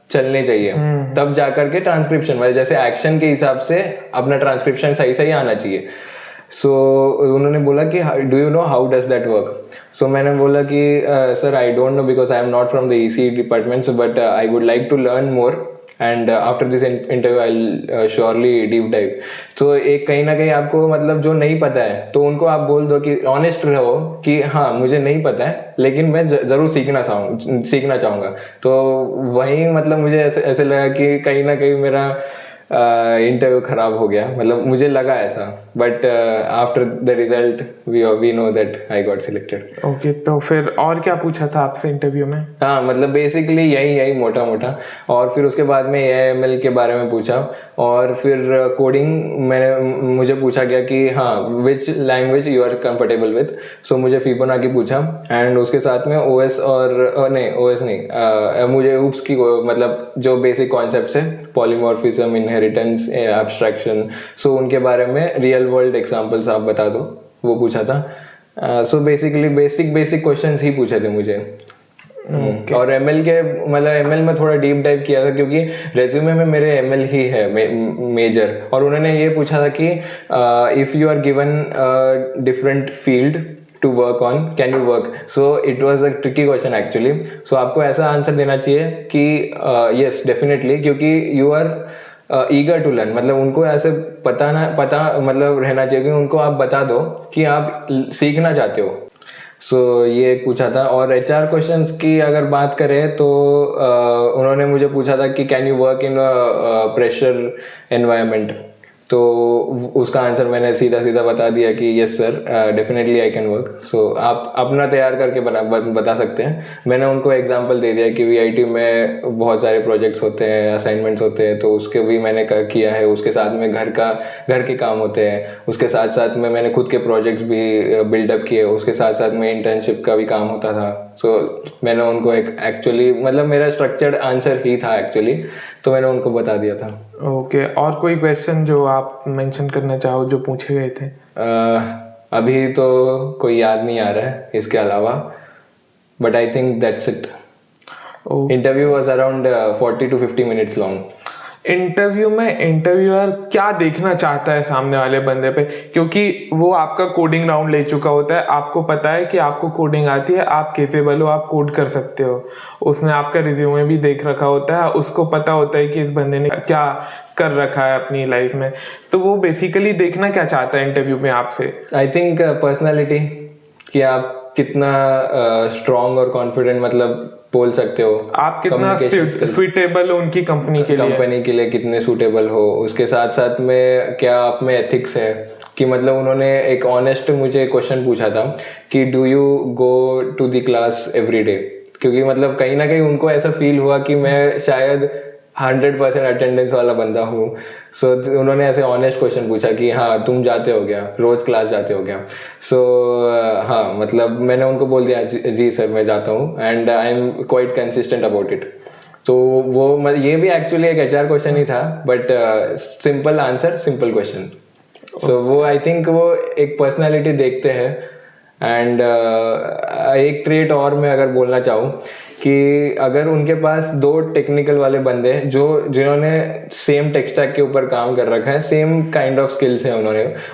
Speaker 2: चलने चाहिए, तब जाकर के ट्रांसक्रिप्शन, मतलब जैसे एक्शन के हिसाब से अपना ट्रांसक्रिप्शन सही सही आना चाहिए। सो उन्होंने बोला कि do you know how does that work. So मैंने बोला कि sir I don't know because I am not from the EC department, but I would like to learn more and after this interview I will surely deep dive. तो एक कहीं ना कहीं आपको मतलब जो नहीं पता है तो उनको आप बोल दो कि ऑनेस्ट रहो कि हाँ मुझे नहीं पता है लेकिन मैं ज़रूर सीखना चाहूँगा। तो वहीं मतलब मुझे ऐसे लगा कि कहीं ना कहीं मेरा इंटरव्यू खराब हो गया, मतलब मुझे लगा ऐसा, but after the result we know that I got selected.
Speaker 1: Okay, तो फिर और क्या पूछा था आपसे इंटरव्यू में?
Speaker 2: हाँ, मतलब बेसिकली यही मोटा मोटा, और फिर उसके बाद में AIML के बारे में पूछा, और फिर कोडिंग मुझे पूछा गया कि हाँ which language you are comfortable with. So मुझे फिबोनाची पूछा, एंड उसके साथ में OS नहीं, मुझे UPS की मतलब जो बेसिक कॉन्सेप्ट्स है, पॉलीमॉर्फिज्म, इनहेरिटेंस, एब्स्ट्रैक्शन, सो उनके बारे में रियल वर्ल्ड एग्जांपल्स आप बता दो, वो पूछा था। सो बेसिकली बेसिक क्वेश्चंस ही पूछे थे मुझे। और ML में थोड़ा डीप डाइव किया था क्योंकि रेज्यूमे में मेरे ML ही है मेजर, और उन्होंने ये पूछा था कि if you are given different field to work on, can you work. So it was a tricky question actually. So आपको ऐसा आंसर देना चाहिए कि यस डेफिनेटली, क्योंकि you are eager to learn, मतलब उनको ऐसे पता मतलब रहना चाहिए कि उनको आप बता दो कि आप सीखना चाहते हो। सो ये पूछा था। और HR क्वेश्चंस की अगर बात करें तो उन्होंने मुझे पूछा था कि can you work in pressure environment, तो उसका आंसर मैंने सीधा बता दिया कि yes sir definitely I can work. So आप अपना तैयार करके बता सकते हैं। मैंने उनको एग्जांपल दे दिया कि VIT में बहुत सारे प्रोजेक्ट्स होते हैं, असाइनमेंट्स होते हैं, तो उसके भी मैंने किया है। उसके साथ में घर के काम होते हैं, उसके साथ में मैंने खुद के प्रोजेक्ट्स भी बिल्डअप किए, उसके साथ में इंटर्नशिप का भी काम होता था। सो मैंने उनको एक्चुअली मतलब मेरा स्ट्रक्चर्ड आंसर ही था एक्चुअली, तो मैंने उनको बता दिया था।
Speaker 1: ओके, और कोई क्वेश्चन जो आप मेंशन करना चाहो जो पूछे गए थे?
Speaker 2: अभी तो कोई याद नहीं आ रहा है इसके अलावा, but I think that's it. Interview was around 40 to 50 minutes long.
Speaker 1: Interview में इंटरव्यूअर क्या देखना चाहता है सामने वाले बंदे पे, क्योंकि वो आपका कोडिंग राउंड ले चुका होता है, आपको पता है कि आपको कोडिंग आती है, आप केपेबल हो, आप कोड कर सकते हो। उसने आपका रिज्यूमे भी देख रखा होता है, उसको पता होता है कि इस बंदे ने क्या कर रखा है अपनी लाइफ में, तो वो बेसिकली देखना क्या चाहता है इंटरव्यू में आपसे?
Speaker 2: आई थिंक पर्सनैलिटी, कि आप कितना स्ट्रॉन्ग और कॉन्फिडेंट मतलब बोल सकते हो,
Speaker 1: आप कितना सुटेबल हो उनकी कंपनी के लिए
Speaker 2: कितने सुटेबल हो। उसके साथ में क्या आप में एथिक्स है, कि मतलब उन्होंने एक ऑनेस्ट मुझे क्वेश्चन पूछा था कि do you go to the class every day, क्योंकि मतलब कहीं ना कहीं उनको ऐसा फील हुआ कि मैं शायद 100% अटेंडेंस वाला बंदा हूँ। सो उन्होंने ऐसे ऑनेस्ट क्वेश्चन पूछा कि हाँ तुम जाते हो क्या, रोज़ क्लास जाते हो क्या। सो हाँ मतलब मैंने उनको बोल दिया जी सर मैं जाता हूँ, and I am quite consistent about it. तो वो ये भी एक्चुअली एक HR क्वेश्चन ही था, but simple answer simple question. So वो आई थिंक वो एक पर्सनैलिटी देखते हैं। एंड एक ट्रेट और मैं अगर बोलना चाहूँ कि अगर उनके पास 2 टेक्निकल वाले बंदे जिन्होंने सेम टेक स्टैक के ऊपर काम कर रखा है, सेम काइंड ऑफ स्किल्स है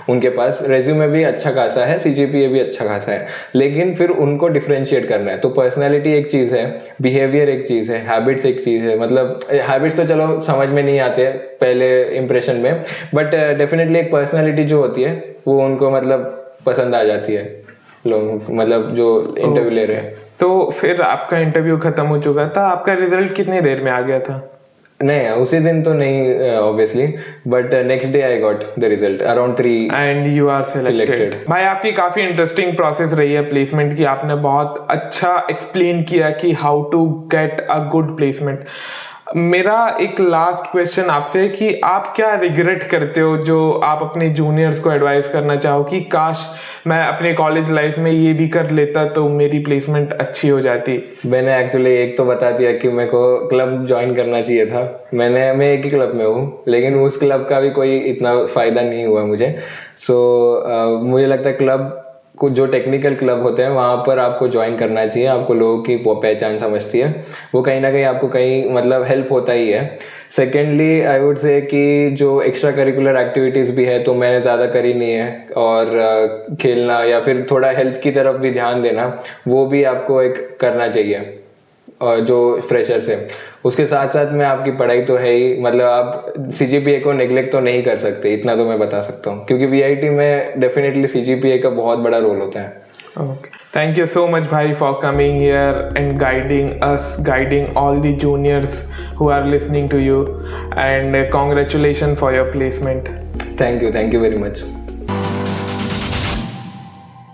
Speaker 2: उनके पास, रेज्यूमे भी अच्छा खासा है, CGPA भी अच्छा खासा है, लेकिन फिर उनको डिफरेंशिएट करना है। तो पर्सनैलिटी एक चीज़ है, बिहेवियर एक चीज़ है, हैबिट्स एक चीज़ है। मतलब हैबिट्स तो चलो समझ में नहीं आते पहले इंप्रेशन में, बट डेफिनेटली एक पर्सनैलिटी जो होती है वो उनको मतलब पसंद आ जाती है लोग, मतलब जो इंटरव्यू ले रहे हैं।
Speaker 1: तो फिर आपका इंटरव्यू खत्म हो चुका था, आपका रिजल्ट कितनी देर में आ गया था?
Speaker 2: नहीं उसी दिन तो नहीं obviously, but next day I got the result around 3
Speaker 1: and you are selected. भाई आपकी काफी इंटरेस्टिंग प्रोसेस रही है प्लेसमेंट की, आपने बहुत अच्छा एक्सप्लेन किया कि how to get a good placement. मेरा एक लास्ट क्वेश्चन आपसे कि आप क्या रिग्रेट करते हो जो आप अपने जूनियर्स को एडवाइस करना चाहो कि काश मैं अपने कॉलेज लाइफ में ये भी कर लेता तो मेरी प्लेसमेंट अच्छी हो जाती? मैंने
Speaker 2: एक्चुअली एक तो बता दिया कि मेरे को क्लब ज्वाइन करना चाहिए था। मैं एक ही क्लब में हूँ, लेकिन उस क्लब का भी कोई इतना फ़ायदा नहीं हुआ मुझे। सो मुझे लगता है क्लब को जो टेक्निकल क्लब होते हैं वहाँ पर आपको ज्वाइन करना चाहिए। आपको लोगों की पहचान समझती है, वो कहीं ना कहीं आपको कहीं मतलब हेल्प होता ही है। सेकेंडली आई वुड से कि जो एक्स्ट्रा करिकुलर एक्टिविटीज़ भी है तो मैंने ज़्यादा करी नहीं है, और खेलना या फिर थोड़ा हेल्थ की तरफ भी ध्यान देना वो भी आपको एक करना चाहिए। और जो फ्रेशर्स है उसके साथ साथ में आपकी पढ़ाई तो है ही, मतलब आप CGPA को नेग्लेक्ट तो नहीं कर सकते, इतना तो मैं बता सकता हूँ, क्योंकि VIT में डेफिनेटली CGPA का बहुत बड़ा रोल होता है।
Speaker 1: Okay. Thank you so much भाई for coming here and guiding all the juniors who are listening to you, and congratulations for your placement.
Speaker 2: Thank you very much.